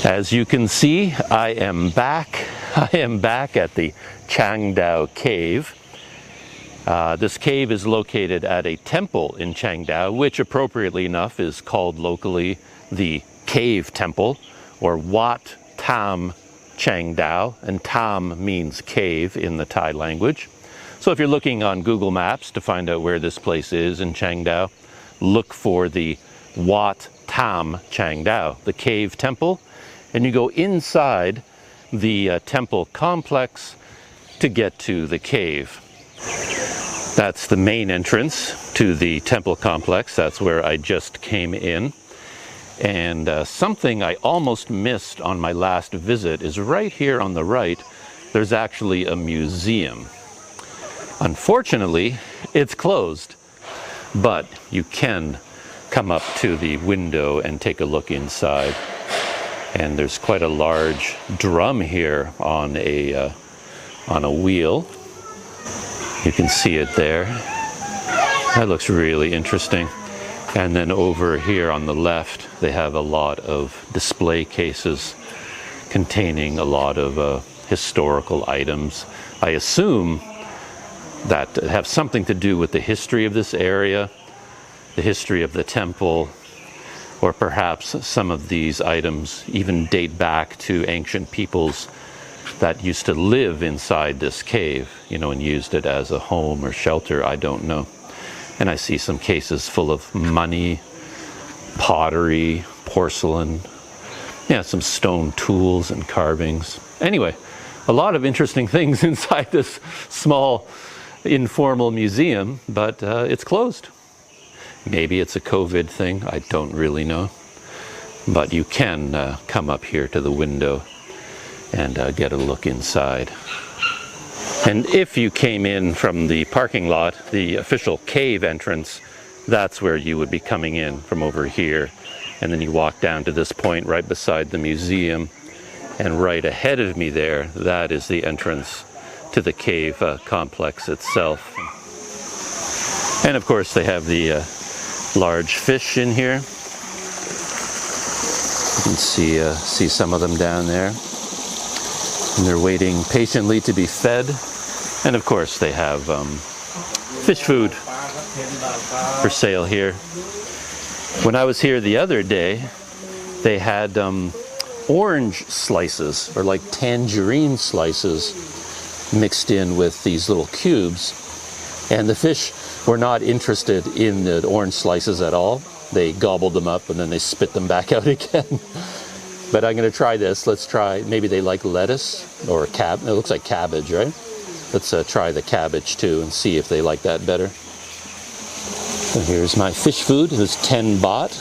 As you can see, I am back at the Chiang Dao cave. This cave is located at a temple in Chiang Dao, which appropriately enough is called locally the Cave Temple, or Wat Tam Chiang Dao, and Tam means cave in the Thai language. So if you're looking on Google Maps to find out where this place is in Chiang Dao, look for the Wat Tam Chiang Dao, the cave temple, and you go inside the temple complex to get to the cave. That's the main entrance to the temple complex. That's where I just came in. And something I almost missed on my last visit is right here on the right, there's actually a museum. Unfortunately, it's closed, but you can come up to the window and take a look inside. And there's quite a large drum here on a wheel. You can see it there. That looks really interesting. And then over here on the left, they have a lot of display cases containing a lot of historical items. I assume that have something to do with the history of this area, the history of the temple, or perhaps some of these items even date back to ancient peoples that used to live inside this cave, you know, and used it as a home or shelter. I don't know. And I see some cases full of money, pottery, porcelain, yeah, some stone tools and carvings. Anyway, a lot of interesting things inside this small, informal museum, but it's closed. Maybe it's a COVID thing, I don't really know. But you can come up here to the window and get a look inside. And if you came in from the parking lot, the official cave entrance, that's where you would be coming in from over here. And then you walk down to this point right beside the museum. And right ahead of me there, that is the entrance to the cave complex itself. And of course they have the large fish in here. You can see some of them down there. And they're waiting patiently to be fed. And of course they have fish food for sale here. When I was here the other day, they had orange slices, or like tangerine slices, mixed in with these little cubes. And the fish were not interested in the orange slices at all. They gobbled them up and then they spit them back out again. But I'm going to try this. Let's try, maybe they like lettuce or it looks like cabbage, right? Let's try the cabbage too and see if they like that better. So here's my fish food. It was 10 baht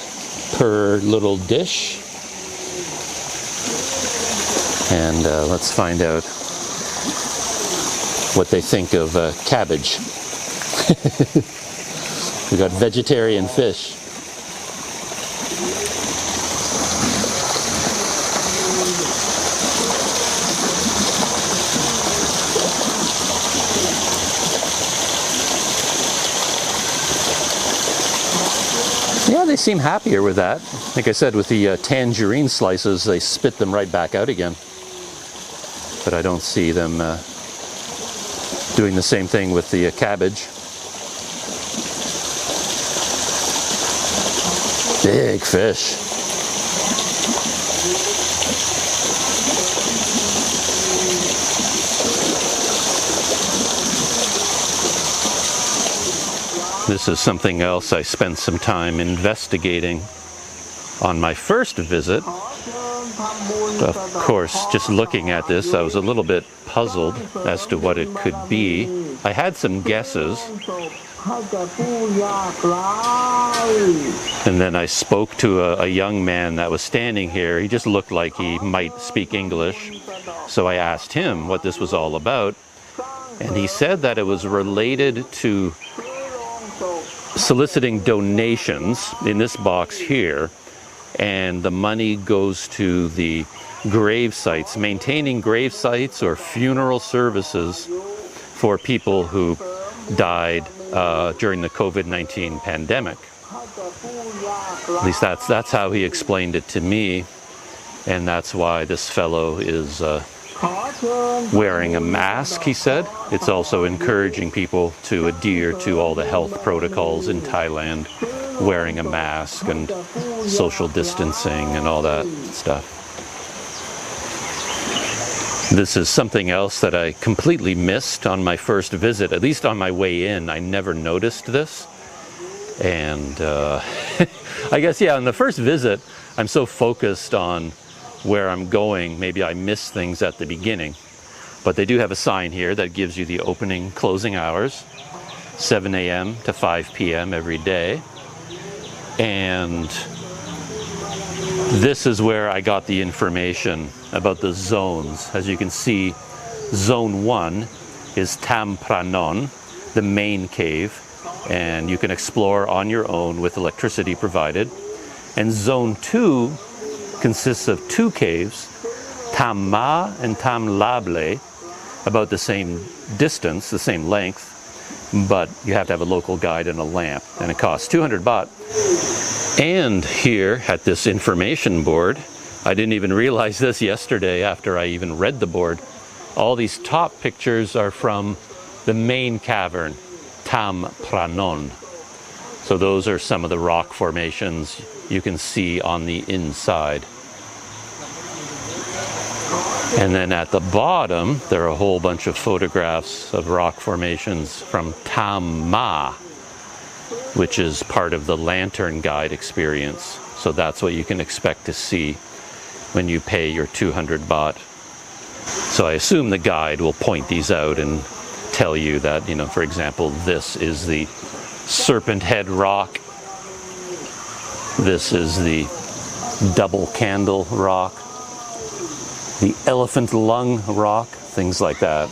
per little dish. And let's find out what they think of cabbage. We got vegetarian fish. Yeah, they seem happier with that. Like I said, with the tangerine slices, they spit them right back out again. But I don't see them doing the same thing with the cabbage. Big fish. This is something else I spent some time investigating on my first visit. Of course, just looking at this, I was a little bit puzzled as to what it could be. I had some guesses. And then I spoke to a young man that was standing here. He just looked like he might speak English. So I asked him what this was all about. And he said that it was related to soliciting donations in this box here. And the money goes to the grave sites, maintaining grave sites or funeral services for people who died during the COVID-19 pandemic. At least that's how he explained it to me. And that's why this fellow is wearing a mask, he said. It's also encouraging people to adhere to all the health protocols in Thailand, wearing a mask and social distancing and all that stuff. This is something else that I completely missed on my first visit, at least on my way in. I never noticed this. And I guess, yeah, on the first visit, I'm so focused on where I'm going, maybe I miss things at the beginning. But they do have a sign here that gives you the opening, closing hours, 7 a.m. to 5 p.m. every day. And this is where I got the information about the zones. As you can see, zone 1 is Tam Pranon, the main cave, and you can explore on your own with electricity provided. And zone 2 consists of 2 caves, Tam Ma and Tam Lavalier, about the same distance, the same length, but you have to have a local guide and a lamp, and it costs 200 baht. And here at this information board, I didn't even realize this yesterday after I even read the board, all these top pictures are from the main cavern, Tam Pranon. So those are some of the rock formations you can see on the inside. And then at the bottom, there are a whole bunch of photographs of rock formations from Tam Ma, which is part of the lantern guide experience. So that's what you can expect to see when you pay your 200 baht. So I assume the guide will point these out and tell you that, you know, for example, this is the serpent head rock. This is the double candle rock. The elephant lung rock, things like that.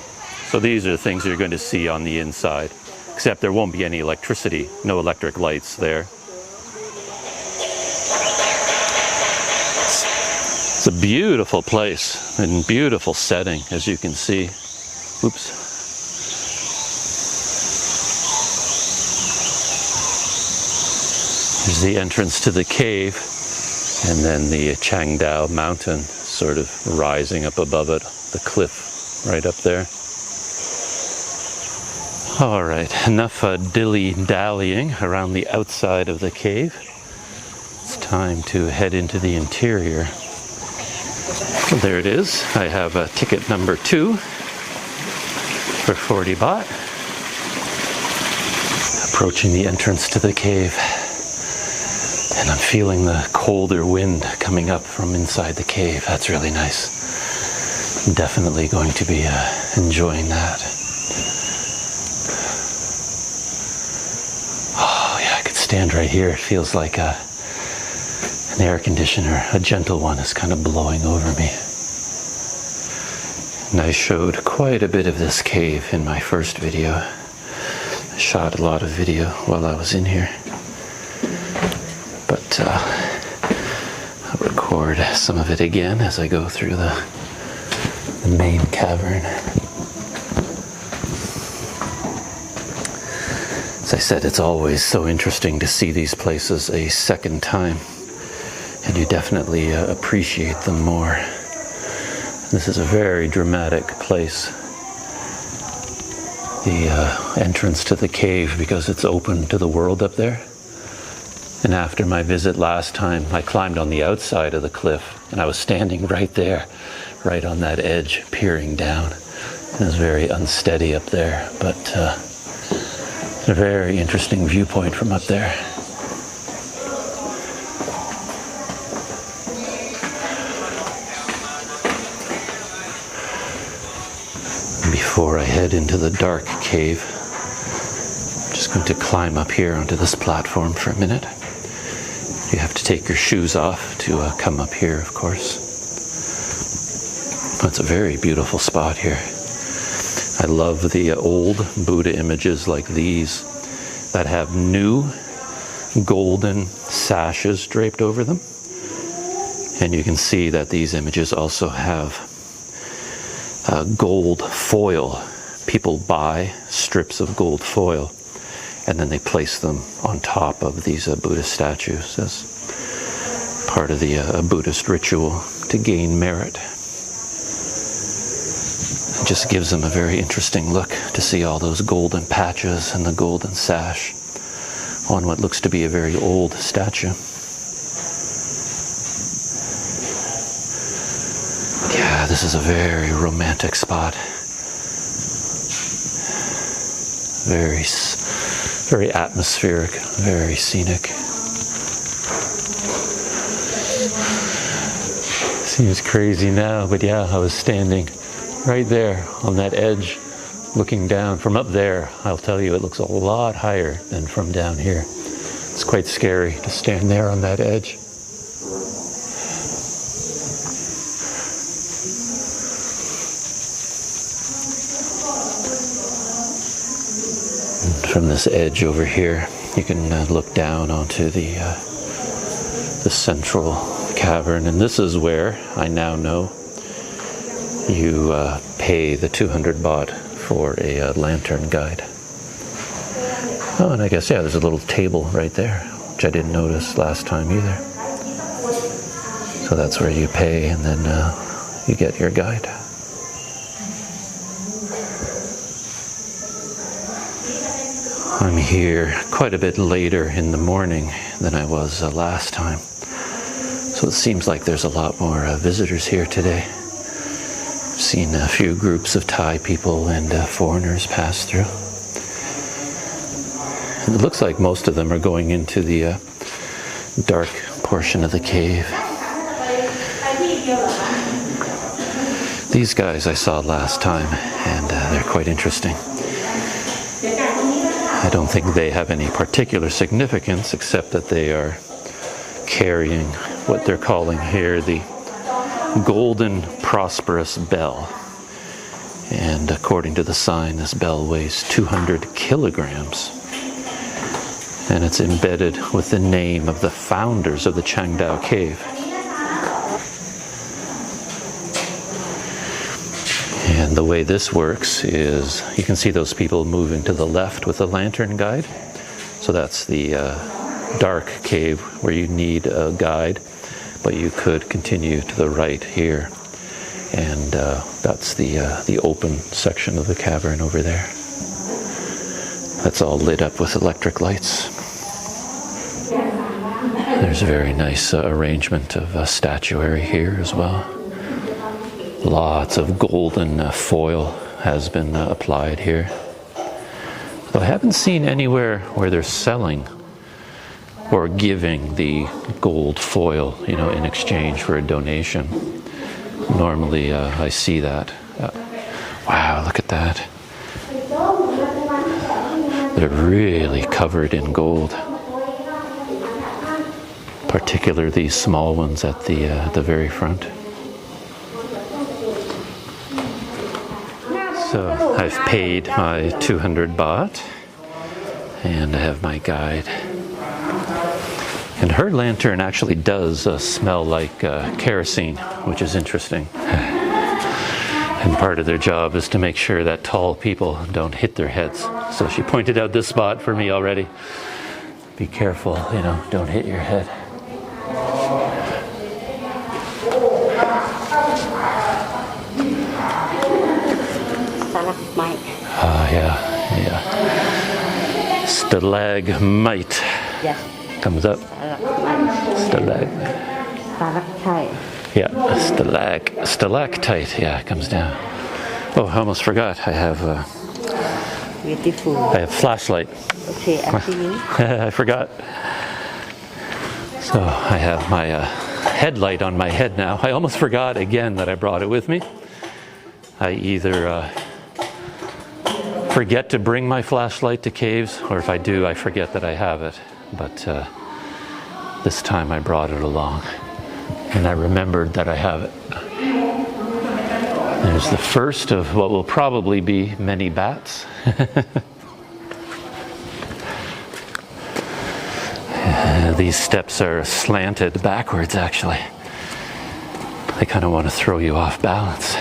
So these are the things you're going to see on the inside, except there won't be any electricity, no electric lights there. It's a beautiful place and beautiful setting, as you can see. Oops. Here's the entrance to the cave, and then the Chiang Dao mountain sort of rising up above it, the cliff right up there. All right, enough dilly-dallying around the outside of the cave. It's time to head into the interior. So there it is. I have ticket number 2 for 40 baht. Approaching the entrance to the cave. And I'm feeling the colder wind coming up from inside the cave. That's really nice. I'm definitely going to be enjoying that. Oh yeah, I could stand right here. It feels like an air conditioner, a gentle one, is kind of blowing over me. And I showed quite a bit of this cave in my first video. I shot a lot of video while I was in here. But I'll record some of it again as I go through the main cavern. As I said, it's always so interesting to see these places a second time, and you definitely appreciate them more. This is a very dramatic place. The entrance to the cave, because it's open to the world up there. And after my visit last time, I climbed on the outside of the cliff, and I was standing right there, right on that edge, peering down. It was very unsteady up there, but it's a very interesting viewpoint from up there. Before I head into the dark cave, I'm just going to climb up here onto this platform for a minute. You have to take your shoes off to come up here, of course. It's a very beautiful spot here. I love the old Buddha images like these that have new golden sashes draped over them. And you can see that these images also have gold foil. People buy strips of gold foil and then they place them on top of these Buddha statues as part of the Buddhist ritual to gain merit. It just gives them a very interesting look to see all those golden patches and the golden sash on what looks to be a very old statue. Yeah, this is a very romantic spot. Very atmospheric, very scenic. Seems crazy now, but yeah, I was standing right there on that edge, looking down. From up there, I'll tell you, it looks a lot higher than from down here. It's quite scary to stand there on that edge. From this edge over here, you can look down onto the central cavern, and this is where I now know you pay the 200 baht for a lantern guide. Oh, and I guess, yeah, there's a little table right there, which I didn't notice last time either. So that's where you pay, and then you get your guide. I'm here quite a bit later in the morning than I was last time. So it seems like there's a lot more visitors here today. I've seen a few groups of Thai people and foreigners pass through. And it looks like most of them are going into the dark portion of the cave. These guys I saw last time, and they're quite interesting. I don't think they have any particular significance, except that they are carrying what they're calling here the golden Prosperous bell. And according to the sign, this bell weighs 200 kilograms. And it's embedded with the name of the founders of the Chiang Dao cave. And the way this works is, you can see those people moving to the left with the lantern guide. So that's the dark cave where you need a guide, but you could continue to the right here. And that's the open section of the cavern over there. That's all lit up with electric lights. There's a very nice arrangement of statuary here as well. Lots of golden foil has been applied here. Though I haven't seen anywhere where they're selling or giving the gold foil, in exchange for a donation. Normally I see that. Wow, look at that. They're really covered in gold. Particularly these small ones at the very front. So I've paid my 200 baht, and I have my guide. And her lantern actually does smell like kerosene, which is interesting. And part of their job is to make sure that tall people don't hit their heads. So she pointed out this spot for me already. Be careful, don't hit your head. Yeah. Stalagmite. Yes. Comes up. Stalactite. Yeah, it comes down. Oh, I almost forgot. I have Beautiful. I have flashlight. Okay, I forgot. So I have my headlight on my head now. I almost forgot again that I brought it with me. I either forget to bring my flashlight to caves, or if I do, I forget that I have it. But this time I brought it along, and I remembered that I have it. There's the first of what will probably be many bats. These steps are slanted backwards, actually. They kind of want to throw you off balance.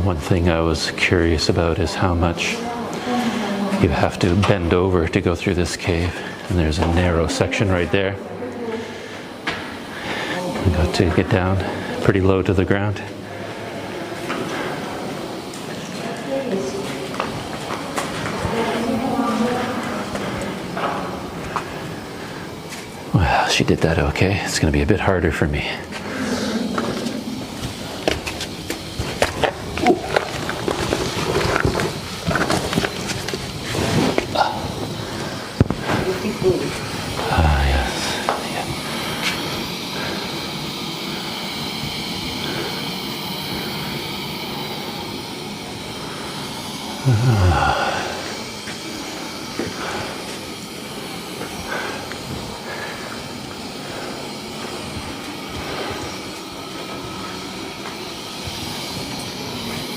One thing I was curious about is how much you have to bend over to go through this cave. And there's a narrow section right there. I got to get down pretty low to the ground. Well, she did that okay. It's going to be a bit harder for me.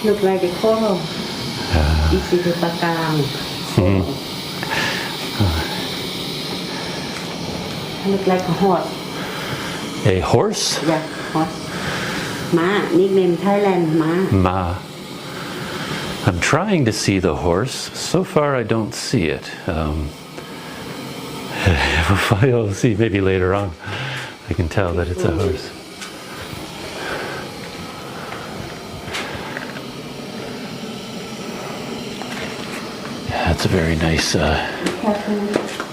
Look like a coral. This is a pakang. Look like a horse. A horse? Yeah, horse. Ma, nickname Thailand, Ma. Ma. I'm trying to see the horse. So far I don't see it. I'll see maybe later on. I can tell that it's a horse. Yeah, it's a very nice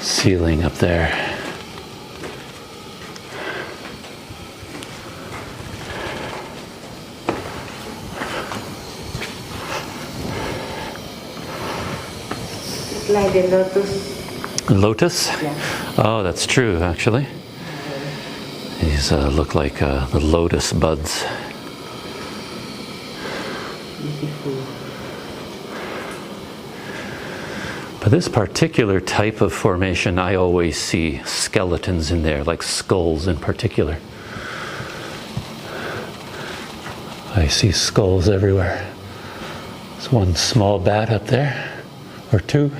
ceiling up there. Like the lotus. Lotus? Yeah. Oh, that's true, actually. These look like the lotus buds. Beautiful. But this particular type of formation, I always see skeletons in there, like skulls in particular. I see skulls everywhere. There's one small bat up there, or two.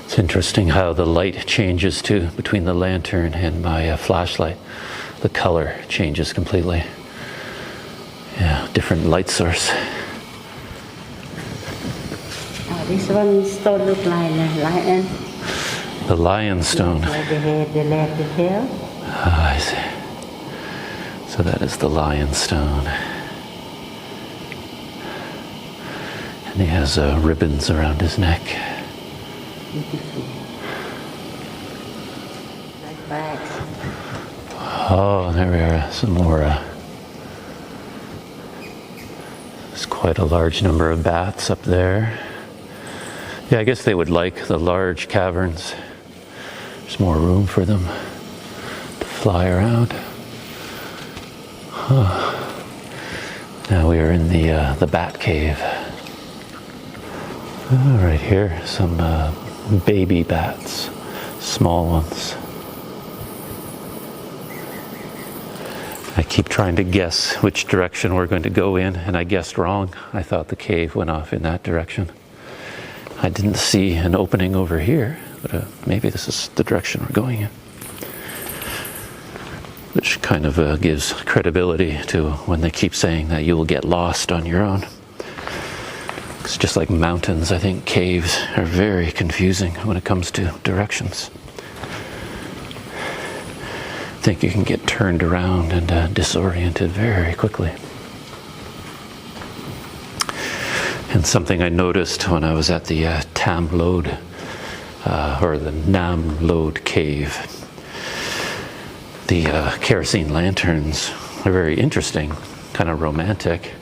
It's interesting how the light changes too between the lantern and my flashlight. The color changes completely. Yeah, different light source. This one stone look like a lion. The lion stone. Like the head, the leg, the tail. Ah, I see. So that is the lion stone. And he has ribbons around his neck. Beautiful. Like bags. Oh, there we are. Some more. There's quite a large number of bats up there. Yeah, I guess they would like the large caverns. There's more room for them to fly around. Huh. Now we are in the bat cave. Oh, right here, some baby bats, small ones. I keep trying to guess which direction we're going to go in, and I guessed wrong. I thought the cave went off in that direction. I didn't see an opening over here, but maybe this is the direction we're going in. Which kind of gives credibility to when they keep saying that you will get lost on your own. It's just like mountains. I think caves are very confusing when it comes to directions. I think you can get turned around and disoriented very quickly. And something I noticed when I was at the Tam Lod, or the Nam Lod cave, the kerosene lanterns are very interesting, kind of romantic,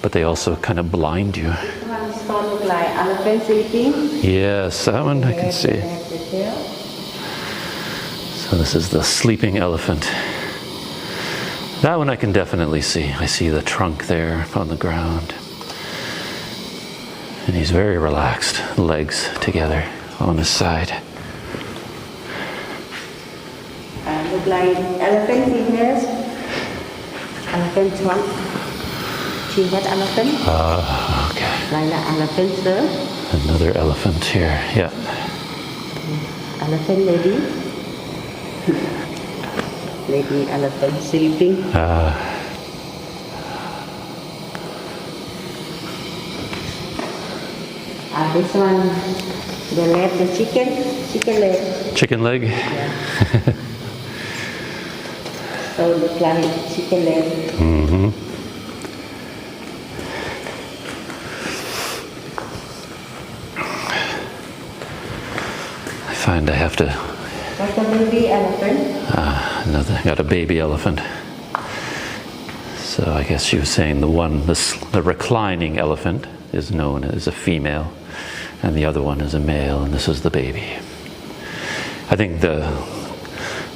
but they also kind of blind you. One stone look like elephant sleeping. Yes, that one I can see. So this is the sleeping elephant. That one I can definitely see. I see the trunk there on the ground. And he's very relaxed, legs together on his side. Look like elephant fingers. Elephant trunk. See that elephant? Okay. Like the elephant sir. Another elephant here, yeah. Elephant lady. Maybe elephant sleeping. This one, the leg, the chicken leg. Chicken leg? Yeah. So look like chicken leg. Mm-hmm. I find I have to... Like a baby elephant? Got a baby elephant. So I guess she was saying the reclining elephant is known as a female, and the other one is a male, and this is the baby. I think the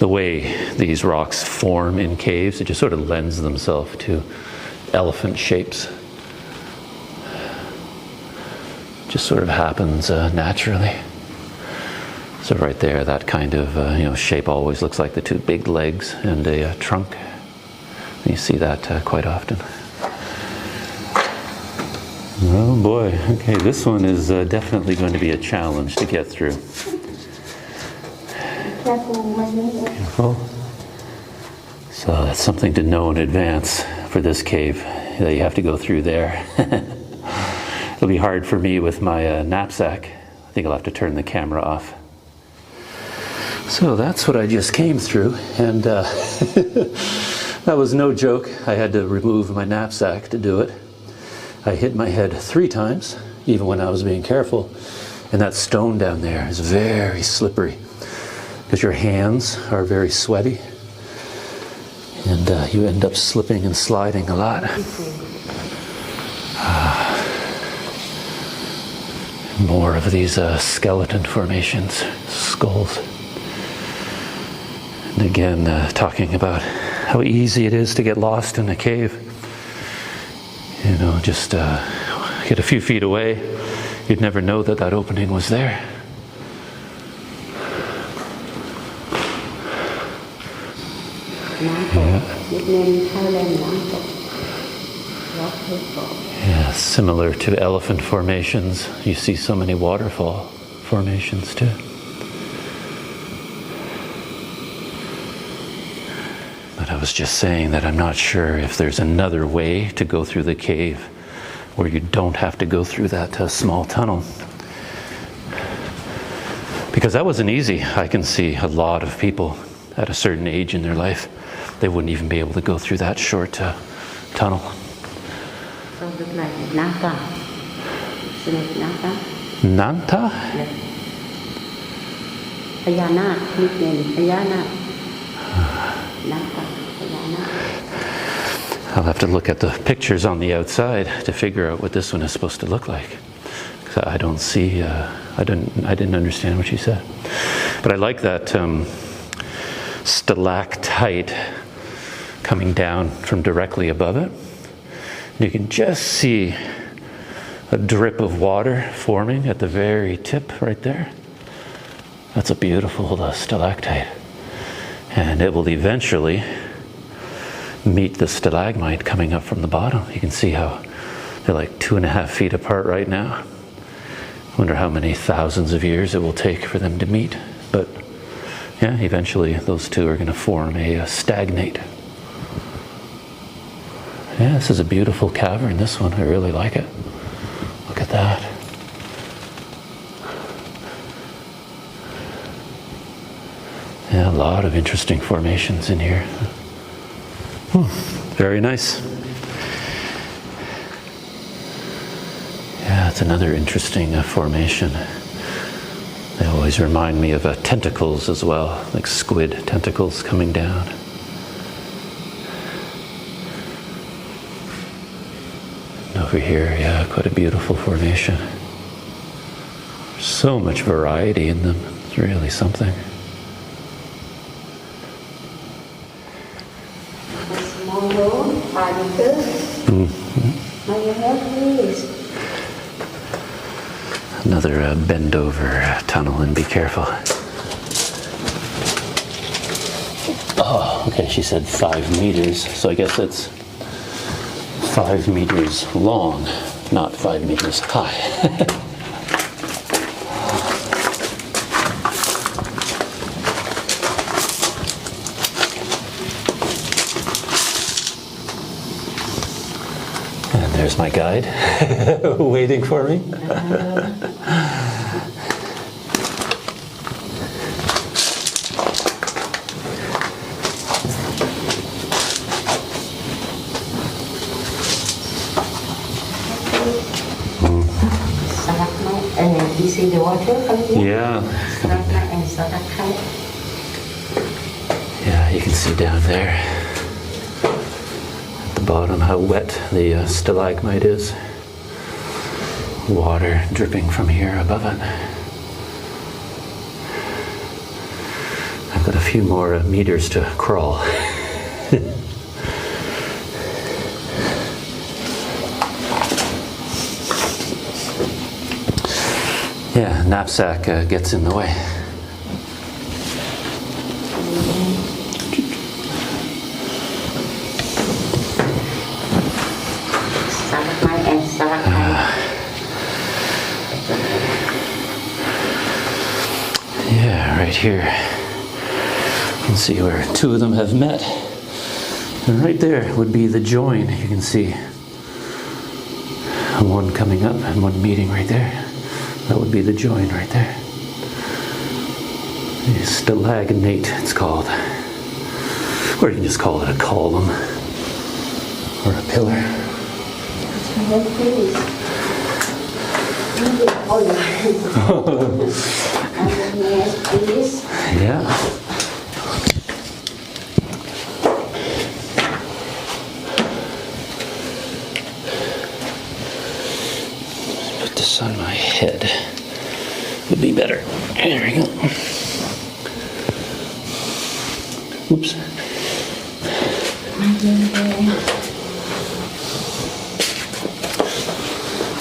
way these rocks form in caves, it just sort of lends themselves to elephant shapes. Just sort of happens naturally. So right there, that kind of shape always looks like the two big legs and a trunk. You see that quite often. Oh boy, okay, this one is definitely going to be a challenge to get through. Careful. So that's something to know in advance for this cave, that you have to go through there. It'll be hard for me with my knapsack. I think I'll have to turn the camera off. So that's what I just came through, and that was no joke. I had to remove my knapsack to do it. I hit my head 3 times, even when I was being careful. And that stone down there is very slippery, because your hands are very sweaty, and you end up slipping and sliding a lot. More of these skeleton formations, skulls. And again, talking about how easy it is to get lost in a cave. You know, just get a few feet away, you'd never know that that opening was there. Yeah, similar to elephant formations, you see so many waterfall formations too. But I was just saying that I'm not sure if there's another way to go through the cave where you don't have to go through that small tunnel. Because that wasn't easy. I can see a lot of people at a certain age in their life, they wouldn't even be able to go through that short tunnel. So look like Nanta. Snake Nanta? Nanta? Yes. Ayana, nickname Ayana. Nanta, Ayana. I'll have to look at the pictures on the outside to figure out what this one is supposed to look like. Because I don't see, I didn't understand what she said. But I like that stalactite coming down from directly above it. You can just see a drip of water forming at the very tip right there. That's a beautiful stalactite. And it will eventually meet the stalagmite coming up from the bottom. You can see how they're like 2.5 feet apart right now. I wonder how many thousands of years it will take for them to meet. But yeah, eventually those two are going to form a stagnate. Yeah, this is a beautiful cavern, this one. I really like it. Look at that. Yeah, a lot of interesting formations in here. Very nice. Yeah, it's another interesting formation. They always remind me of tentacles as well, like squid tentacles coming down. And over here, yeah, quite a beautiful formation. So much variety in them. It's really something. Another bend over tunnel, and be careful. Oh, okay, she said 5 meters, so I guess it's 5 meters long, not 5 meters high. There's my guide waiting for me. You see the water coming in? Yeah. And stalactite. Yeah, you can see down there at the bottom how wet the stalagmite is. Water dripping from here above it. I've got a few more meters to crawl. Yeah, knapsack gets in the way. Stalagmite and stalactite. Yeah, right here. You can see where two of them have met. And right there would be the join. You can see one coming up and one meeting right there. That would be the join right there. The stalagnate, it's called. Or you can just call it a column or a pillar. Yeah. Put this on my head. Would be better. There we go. Oops.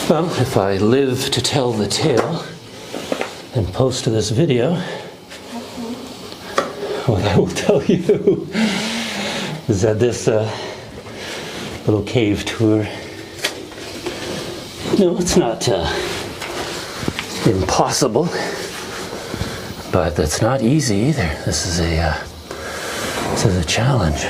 Well, if I live to tell the tale and post this video, what I will tell you is that this little cave tour, no, it's not impossible, but it's not easy either. This is a challenge.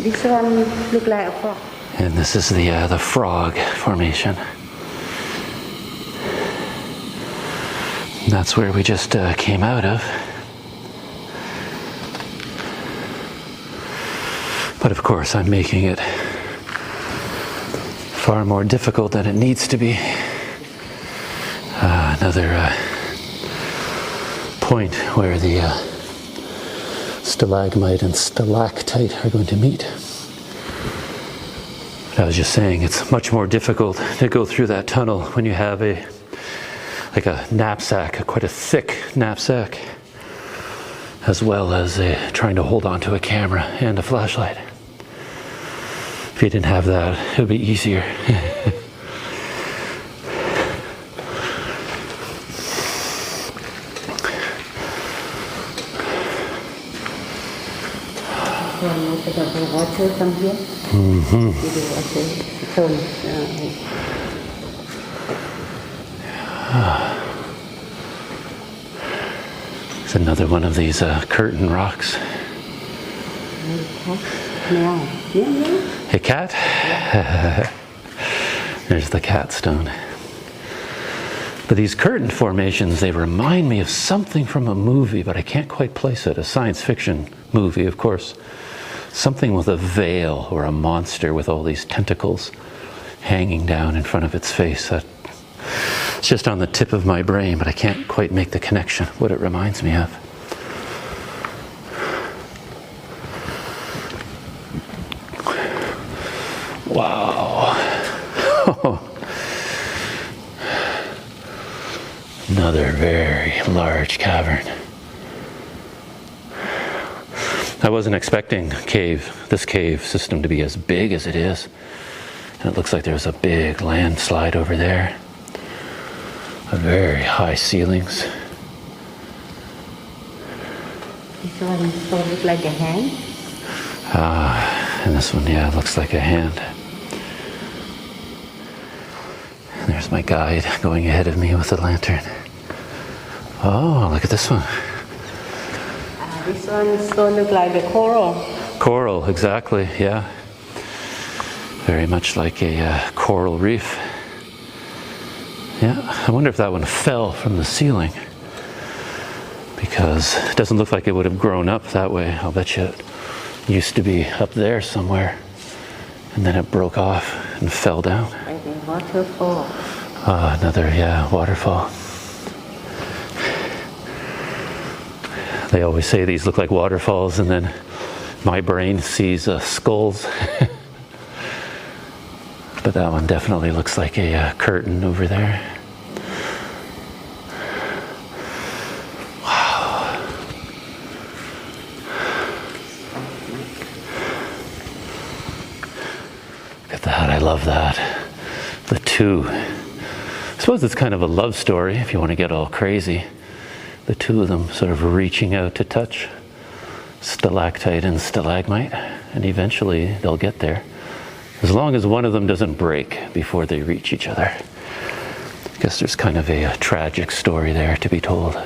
This one look like a frog. And this is the frog formation. That's where we just came out of. But of course, I'm making it far more difficult than it needs to be. Another point where the stalagmite and stalactite are going to meet. But I was just saying, it's much more difficult to go through that tunnel when you have a knapsack, quite a thick knapsack, as well as trying to hold on to a camera and a flashlight. If you didn't have that, it would be easier. Water from here. It's another one of these curtain rocks. A cat? There's the cat stone. But these curtain formations, they remind me of something from a movie, but I can't quite place it. A science fiction movie, of course. Something with a veil or a monster with all these tentacles hanging down in front of its face. It's just on the tip of my brain, but I can't quite make the connection, what it reminds me of. Wow. Another very large cavern. I wasn't expecting this cave system to be as big as it is. And it looks like there's a big landslide over there. Very high ceilings. This one stone look like a hand. And this one, yeah, looks like a hand. There's my guide going ahead of me with the lantern. Oh, look at this one. This one stone look like a coral. Coral, exactly, yeah. Very much like a coral reef. Yeah, I wonder if that one fell from the ceiling, because it doesn't look like it would have grown up that way. I'll bet you it used to be up there somewhere, and then it broke off and fell down. Like a waterfall. Another, yeah, waterfall. They always say these look like waterfalls, and then my brain sees skulls. But that one definitely looks like a curtain over there. Wow. Look at that, I love that. The two. I suppose it's kind of a love story if you want to get all crazy. The two of them sort of reaching out to touch stalactite and stalagmite, and eventually they'll get there. As long as one of them doesn't break before they reach each other. I guess there's kind of a tragic story there to be told.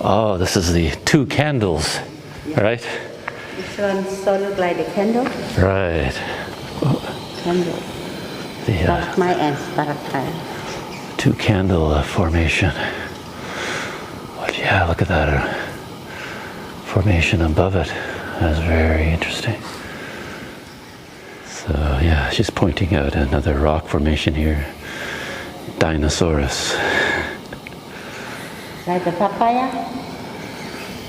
Oh, this is the two candles, yeah. Right? This one so look like a candle. Right. Candle. The stalagmite and stalactite. Two candle formation. But yeah, look at that formation above it. That's very interesting. So yeah, she's pointing out another rock formation here. Dinosaurus. Like the papaya?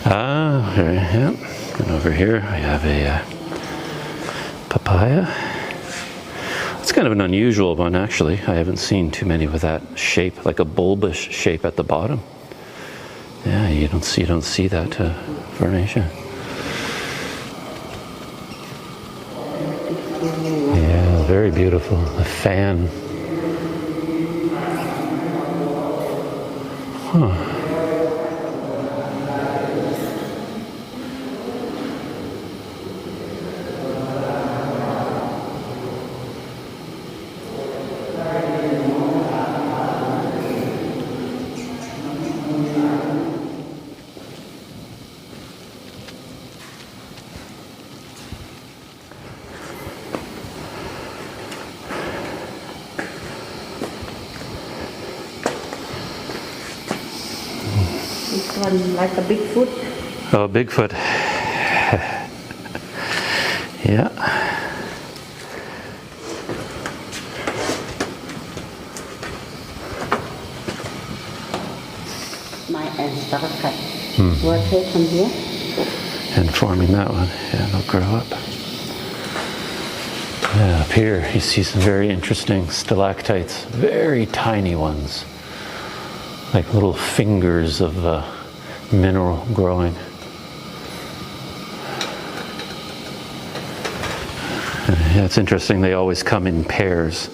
Yeah. And over here I have a papaya. It's kind of an unusual one, actually. I haven't seen too many with that shape, like a bulbous shape at the bottom. Yeah, you don't see that formation. Yeah, very beautiful. A fan. Huh. This one like a Bigfoot. Oh, Bigfoot. Yeah. My and stalactite. Will take from here. And forming that one. Yeah, they'll grow up. Yeah, up here you see some very interesting stalactites. Very tiny ones. Like little fingers of mineral growing. Yeah, it's interesting, they always come in pairs,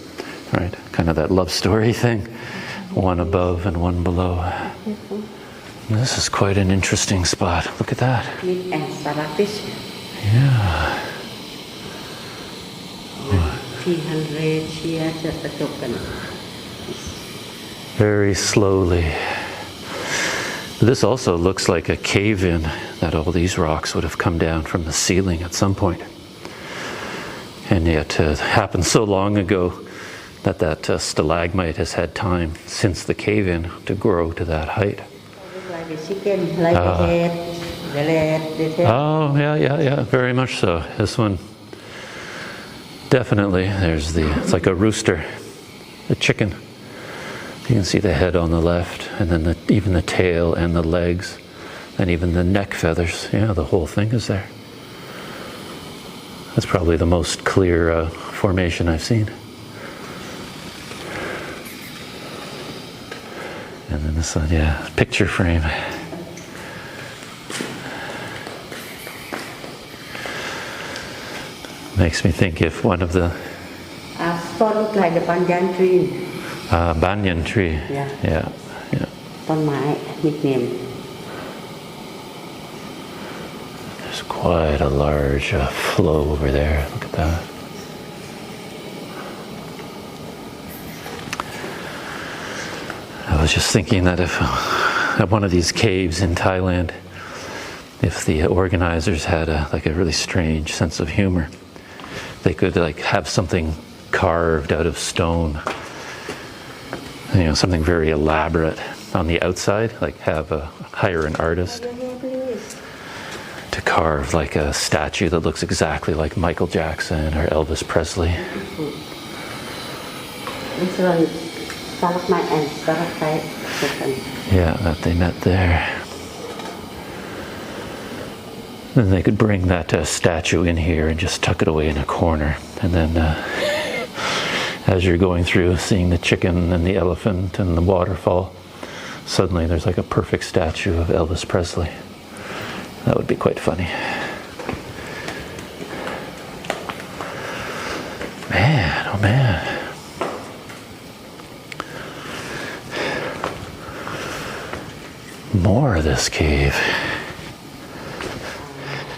right? Kind of that love story thing. One above and one below. This is quite an interesting spot. Look at that. And starfish. Yeah. 300 chiaจะประจบกัน Very slowly. This also looks like a cave-in, that all these rocks would have come down from the ceiling at some point. And yet it happened so long ago that stalagmite has had time since the cave-in to grow to that height. Like a chicken, like a head, the head. Oh, yeah, very much so. This one, definitely, it's like a rooster, a chicken. You can see the head on the left, and then even the tail and the legs, and even the neck feathers. Yeah, the whole thing is there. That's probably the most clear formation I've seen. And then this one, yeah, picture frame. Makes me think if one of the... Stone look like the banyan tree. Banyan tree. Yeah. ต้นไม้ nickname. quite a large flow over there. Look at that. I was just thinking that if at one of these caves in Thailand, if the organizers had a really strange sense of humor, they could have something carved out of stone, something very elaborate on the outside, hire an artist to carve a statue that looks exactly like Michael Jackson or Elvis Presley. This one, stalagmite and stalactite. Yeah, that they met there. Then they could bring that statue in here and just tuck it away in a corner. And then as you're going through, seeing the chicken and the elephant and the waterfall, suddenly there's a perfect statue of Elvis Presley. That would be quite funny. Man, oh man. More of this cave.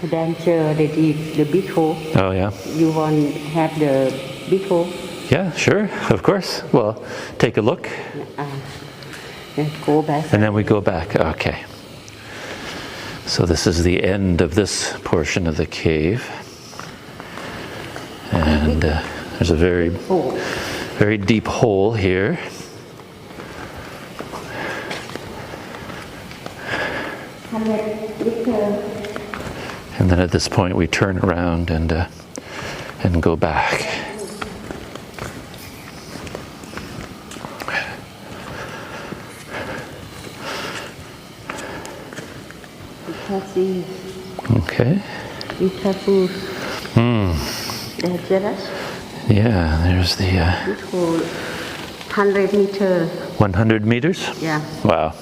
Then the big hole. Oh yeah. You want to have the big hole? Yeah, sure, of course. Well, take a look. Then go back. And then we go back. Okay. So this is the end of this portion of the cave. And there's a very deep hole here. And then at this point we turn around and go back. Okay. Yeah, there's the 100 meters. 100 meters? Yeah. Wow.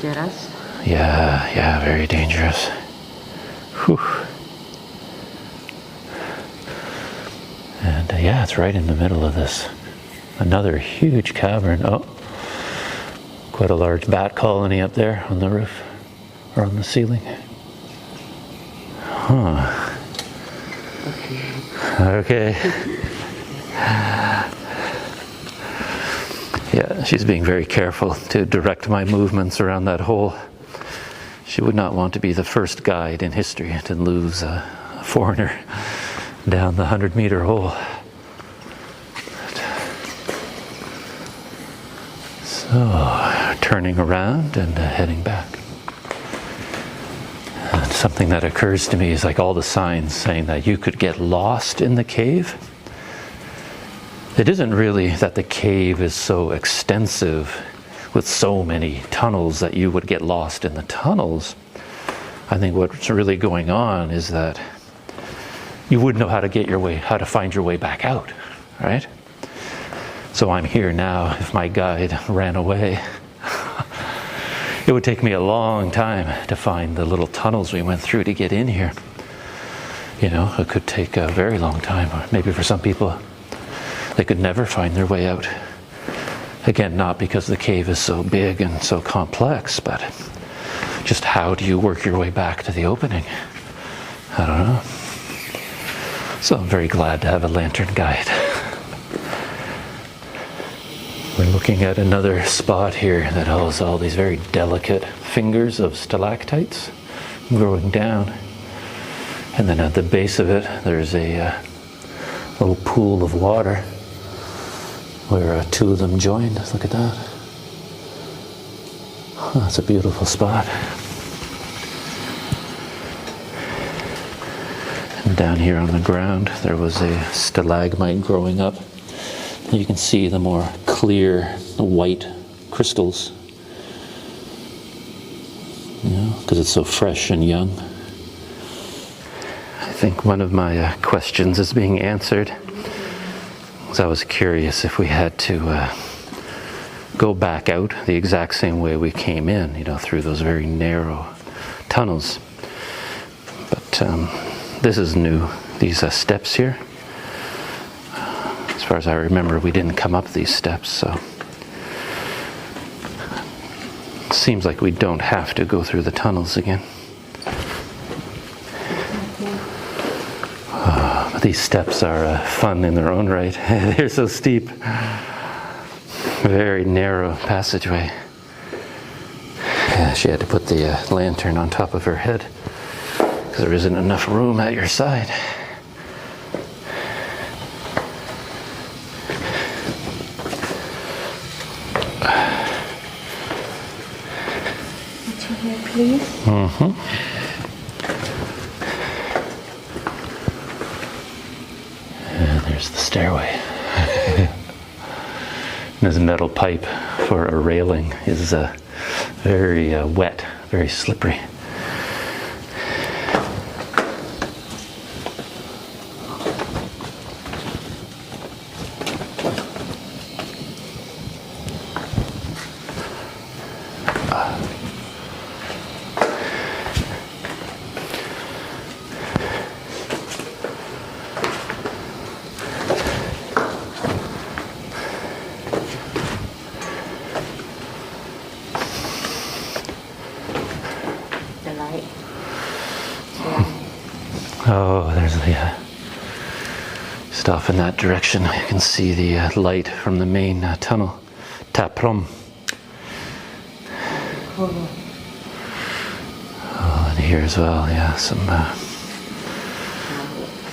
Dangerous. Yeah, very dangerous. Whew. And yeah, it's right in the middle of this. Another huge cavern. Oh, quite a large bat colony up there on the roof, or on the ceiling. Huh. Okay. Yeah, she's being very careful to direct my movements around that hole. She would not want to be the first guide in history to lose a foreigner down the 100-meter hole. So, turning around and heading back. And something that occurs to me is all the signs saying that you could get lost in the cave. It isn't really that the cave is so extensive with so many tunnels that you would get lost in the tunnels. I think what's really going on is that you wouldn't know how to find your way back out, right? So I'm here now. If my guide ran away, it would take me a long time to find the little tunnels we went through to get in here. It could take a very long time, or maybe for some people, they could never find their way out. Again, not because the cave is so big and so complex, but just how do you work your way back to the opening? I don't know. So I'm very glad to have a lantern guide. We're looking at another spot here that has all these very delicate fingers of stalactites growing down. And then at the base of it, there's a little pool of water where two of them join. Look at that. Oh, that's a beautiful spot. And down here on the ground, there was a stalagmite growing up. You can see the more clear white crystals, because it's so fresh and young. I think one of my questions is being answered. I was curious if we had to go back out the exact same way we came in, through those very narrow tunnels. But this is new, these steps here. As far as I remember, we didn't come up these steps, so it seems like we don't have to go through the tunnels again. These steps are fun in their own right. They're so steep. Very narrow passageway. Yeah, she had to put the lantern on top of her head because there isn't enough room at your side. Please. Mm-hmm. And there's the stairway. There's a metal pipe for a railing. Is very wet, very slippery. Oh, there's the, just off in that direction, you can see the light from the main tunnel, Taprom. Oh, and here as well, yeah, some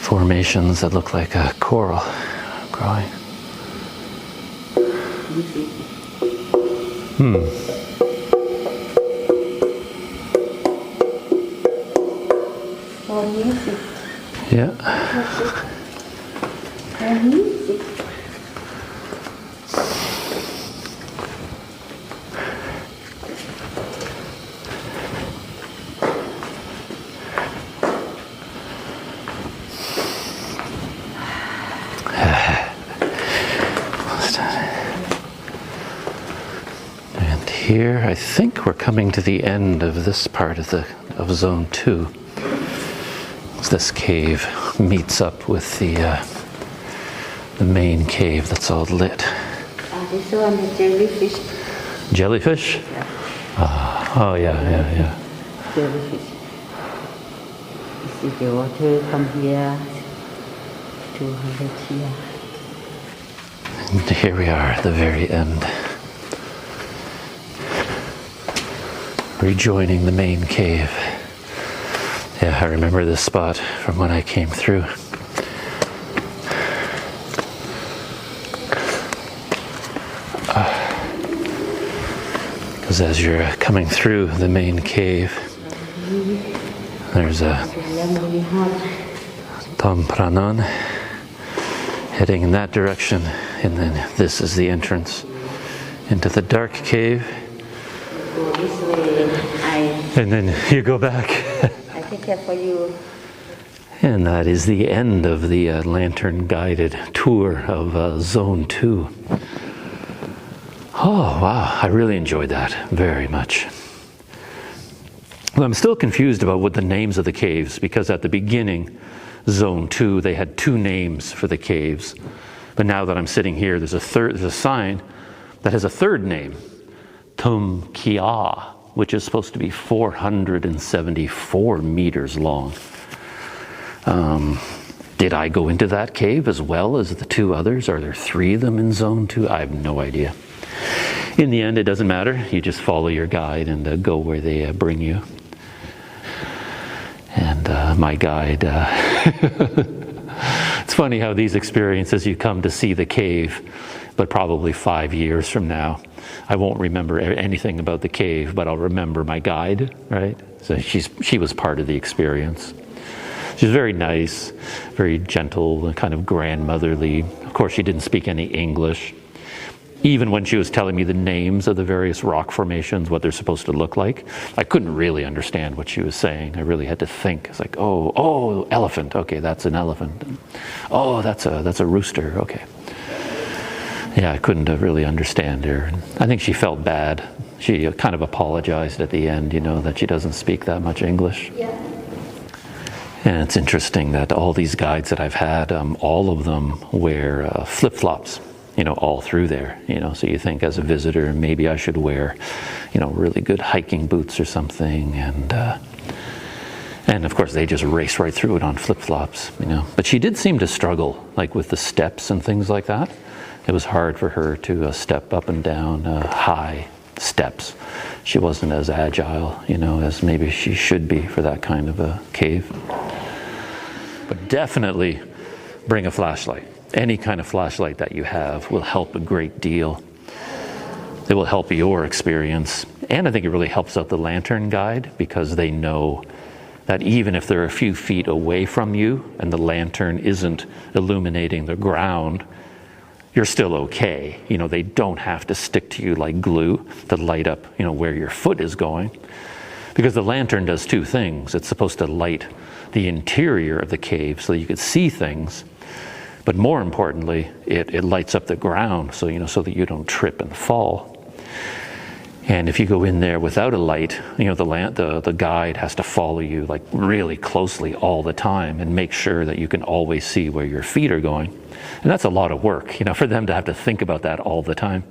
formations that look like a coral growing. Yeah. And here, I think we're coming to the end of this part of Zone 2. This cave meets up with the main cave that's all lit. This one is jellyfish. Jellyfish? Yeah. Oh, yeah. Jellyfish. You see the water from here to here. And here we are at the very end. Rejoining the main cave. Yeah, I remember this spot from when I came through. Because as you're coming through the main cave, there's a Tom Pranan heading in that direction, and then this is the entrance into the dark cave. Go this way, and then you go back. take care for you. And that is the end of the lantern-guided tour of Zone 2. Oh, wow. I really enjoyed that very much. Well, I'm still confused about what the names of the caves, because at the beginning, Zone 2, they had two names for the caves. But now that I'm sitting here, there's a sign that has a third name, Tum Kia, which is supposed to be 474 meters long. Did I go into that cave as well as the two others? Are there three of them in Zone 2? I have no idea. In the end, it doesn't matter. You just follow your guide and go where they bring you. And my guide, it's funny how these experiences, you come to see the cave, but probably 5 years from now, I won't remember anything about the cave, but I'll remember my guide, right? So she was part of the experience. She's very nice, very gentle, and kind of grandmotherly. Of course, she didn't speak any English. Even when she was telling me the names of the various rock formations, what they're supposed to look like, I couldn't really understand what she was saying. I really had to think. It's like, oh, elephant. Okay, that's an elephant. Oh, that's a rooster. Okay. Yeah, I couldn't really understand her. I think she felt bad. She kind of apologized at the end, that she doesn't speak that much English. Yeah. And it's interesting that all these guides that I've had, all of them wear flip-flops, all through there. So you think as a visitor, maybe I should wear, really good hiking boots or something. And of course, they just race right through it on flip-flops, you know. But she did seem to struggle, like with the steps and things like that. It was hard for her to step up and down high steps. She wasn't as agile, you know, as maybe she should be for that kind of a cave. But definitely bring a flashlight. Any kind of flashlight that you have will help a great deal. It will help your experience. And I think it really helps out the lantern guide, because they know that even if they're a few feet away from you and the lantern isn't illuminating the ground, you're still okay. You know, they don't have to stick to you like glue to light up, you know, where your foot is going. Because the lantern does two things. It's supposed to light the interior of the cave so that you can see things. But more importantly, it lights up the ground so, you know, so that you don't trip and fall. And if you go in there without a light, you know, the guide has to follow you like really closely all the time and make sure that you can always see where your feet are going. And that's a lot of work, you know, for them to have to think about that all the time.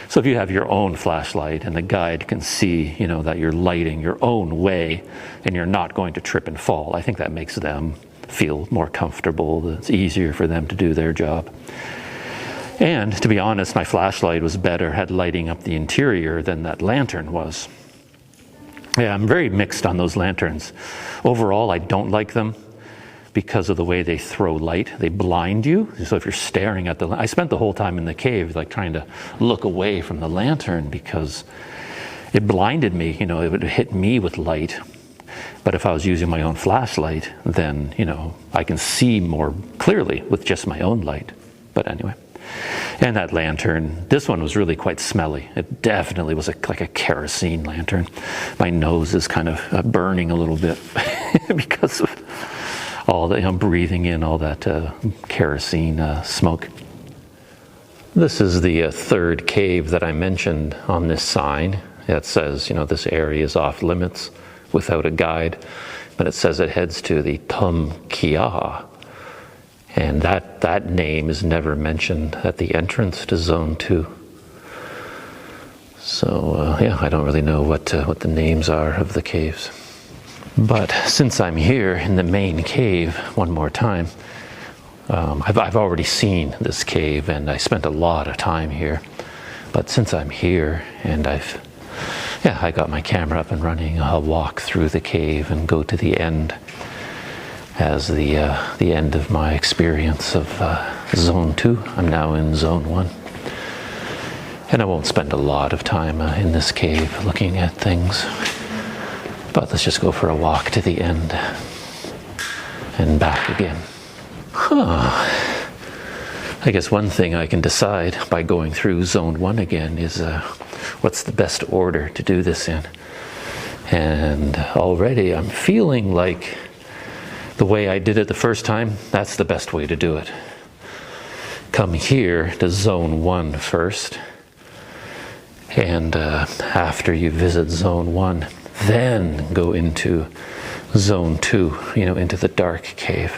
So if you have your own flashlight and the guide can see, you know, that you're lighting your own way and you're not going to trip and fall, I think that makes them feel more comfortable. It's easier for them to do their job. And to be honest, my flashlight was better at lighting up the interior than that lantern was. Yeah, I'm very mixed on those lanterns. Overall, I don't like them because of the way they throw light. They blind you. So if you're staring at I spent the whole time in the cave like trying to look away from the lantern because it blinded me. You know, it would hit me with light. But if I was using my own flashlight, then, you know, I can see more clearly with just my own light. But anyway. And that lantern, this one was really quite smelly. It definitely was like a kerosene lantern. My nose is kind of burning a little bit because of all the, you know, breathing in all that kerosene smoke. This is the third cave that I mentioned on this sign. It says, you know, this area is off limits without a guide, but it says it heads to the Tum Kia. And that name is never mentioned at the entrance to Zone 2. So, yeah, I don't really know what the names are of the caves. But since I'm here in the main cave one more time, I've already seen this cave and I spent a lot of time here. But since I'm here and I got my camera up and running, I'll walk through the cave and go to the end as the end of my experience of Zone 2. I'm now in Zone 1. And I won't spend a lot of time in this cave looking at things. But let's just go for a walk to the end and back again. I guess one thing I can decide by going through Zone 1 again is what's the best order to do this in. And already I'm feeling like the way I did it the first time, that's the best way to do it. Come here to Zone 1 first, and after you visit Zone 1, then go into Zone 2, you know, into the dark cave.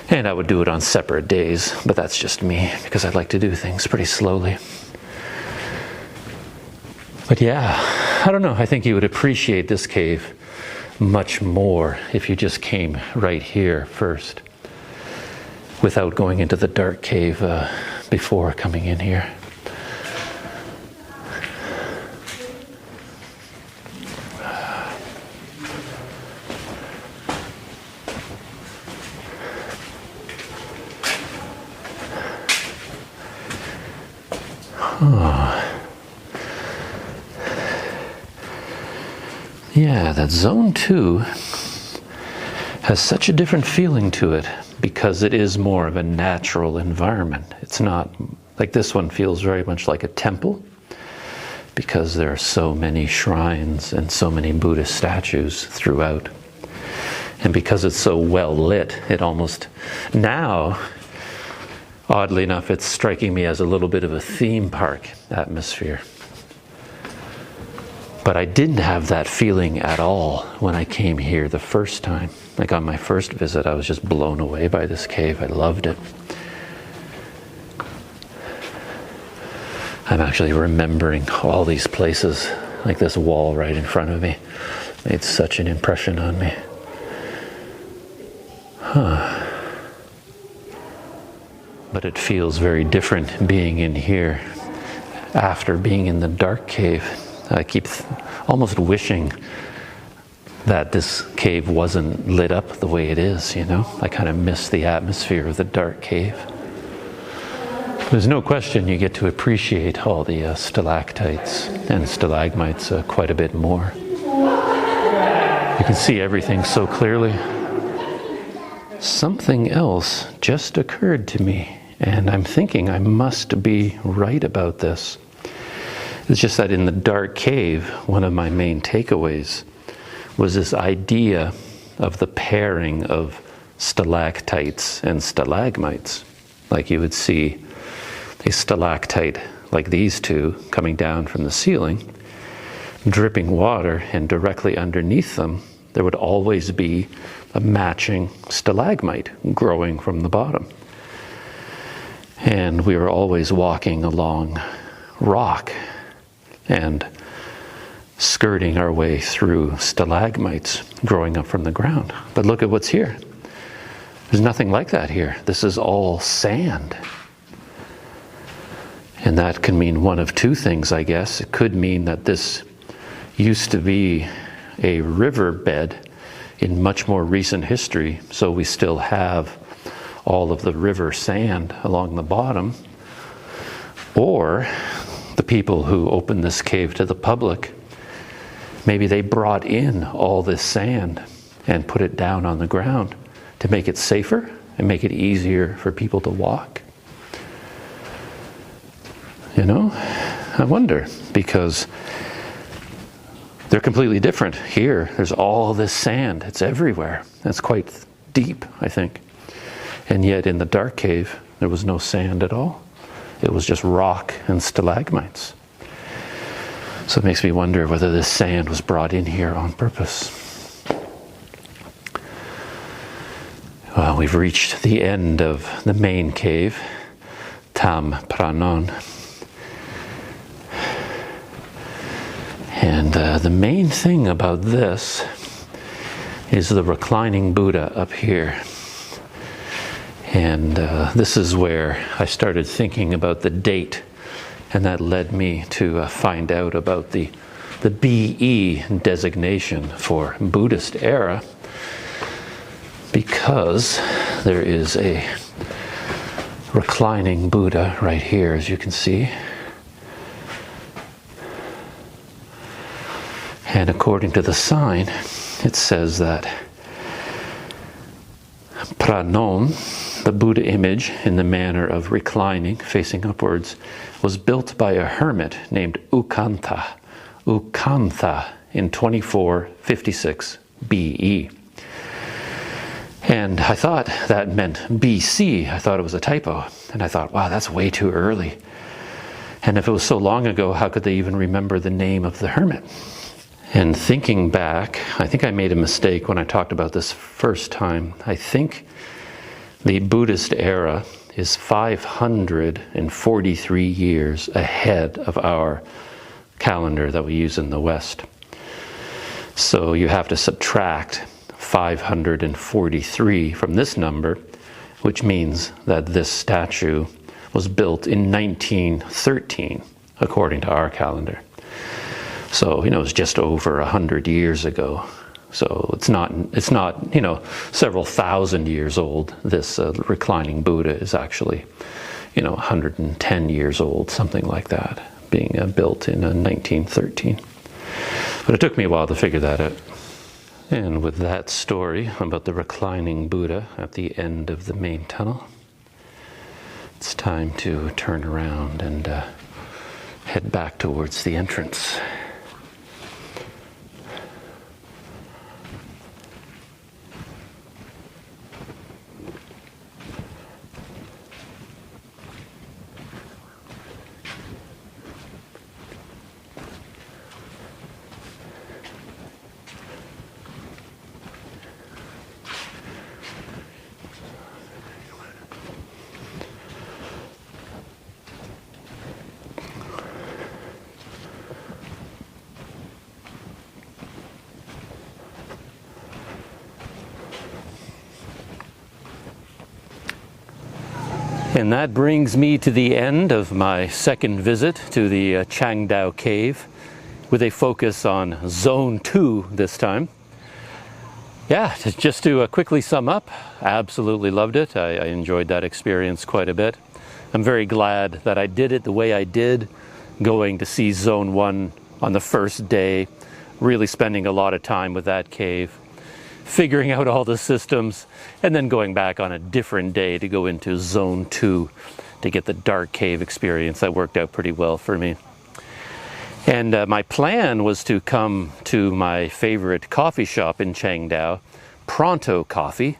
And I would do it on separate days, but that's just me, because I like to do things pretty slowly. But yeah, I don't know, I think you would appreciate this cave much more if you just came right here first without going into the dark cave before coming in here. Yeah, that Zone 2 has such a different feeling to it because it is more of a natural environment. It's not like this one feels very much like a temple because there are so many shrines and so many Buddhist statues throughout. And because it's so well lit, it almost now, oddly enough, it's striking me as a little bit of a theme park atmosphere. But I didn't have that feeling at all when I came here the first time. Like on my first visit, I was just blown away by this cave. I loved it. I'm actually remembering all these places, like this wall right in front of me. made such an impression on me. But it feels very different being in here after being in the dark cave. I keep almost wishing that this cave wasn't lit up the way it is, you know? I kind of miss the atmosphere of the dark cave. There's no question you get to appreciate all the stalactites and stalagmites quite a bit more. You can see everything so clearly. Something else just occurred to me, and I'm thinking I must be right about this. It's just that in the dark cave, one of my main takeaways was this idea of the pairing of stalactites and stalagmites. Like you would see a stalactite like these two coming down from the ceiling, dripping water, and directly underneath them there would always be a matching stalagmite growing from the bottom. And we were always walking along rock and skirting our way through stalagmites growing up from the ground. But look at what's here. There's nothing like that here. This is all sand. And that can mean one of two things, I guess. It could mean that this used to be a riverbed in much more recent history, so we still have all of the river sand along the bottom. Or the people who opened this cave to the public, maybe they brought in all this sand and put it down on the ground to make it safer and make it easier for people to walk. You know, I wonder, because they're completely different. Here, there's all this sand. It's everywhere. It's quite deep, I think. And yet in the dark cave, there was no sand at all. It was just rock and stalagmites. So it makes me wonder whether this sand was brought in here on purpose. Well, we've reached the end of the main cave, Tam Pranon. And the main thing about this is the Reclining Buddha up here. And this is where I started thinking about the date, and that led me to find out about the BE designation for Buddhist era, because there is a reclining Buddha right here, as you can see. And according to the sign, it says that Pranon, the Buddha image in the manner of reclining, facing upwards, was built by a hermit named Ukantha in 2456 BE. And I thought that meant BC. I thought it was a typo. And I thought, wow, that's way too early. And if it was so long ago, how could they even remember the name of the hermit? And thinking back, I think I made a mistake when I talked about this first time. I think the Buddhist era is 543 years ahead of our calendar that we use in the West. So you have to subtract 543 from this number, which means that this statue was built in 1913, according to our calendar. So, you know, it's just over 100 years ago. So it's not, you know, several thousand years old. This reclining Buddha is actually, you know, 110 years old, something like that, being built in 1913. But it took me a while to figure that out. And with that story about the reclining Buddha at the end of the main tunnel, it's time to turn around and head back towards the entrance. And that brings me to the end of my second visit to the Chiang Dao cave, with a focus on Zone 2 this time. Yeah, just to quickly sum up, I absolutely loved it. I enjoyed that experience quite a bit. I'm very glad that I did it the way I did, going to see Zone 1 on the first day, really spending a lot of time with that cave, figuring out all the systems, and then going back on a different day to go into Zone 2 to get the dark cave experience. That worked out pretty well for me. And my plan was to come to my favorite coffee shop in Chiang Dao, Pronto Coffee.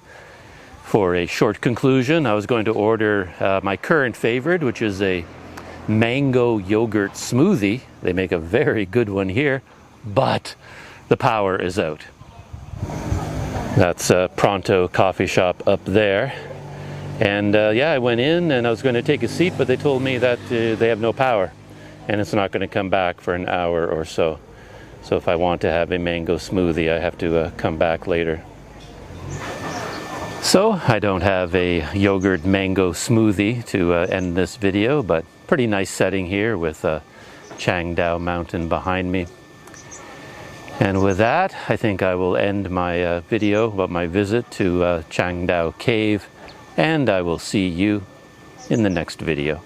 For a short conclusion, I was going to order my current favorite, which is a mango yogurt smoothie. They make a very good one here, but the power is out. That's Pronto Coffee Shop up there. And yeah, I went in and I was going to take a seat, but they told me that they have no power and it's not going to come back for an hour or so. So if I want to have a mango smoothie, I have to come back later. So I don't have a yogurt mango smoothie to end this video, but pretty nice setting here with Chiang Dao Mountain behind me. And with that, I think I will end my video about my visit to Chiang Dao Cave, and I will see you in the next video.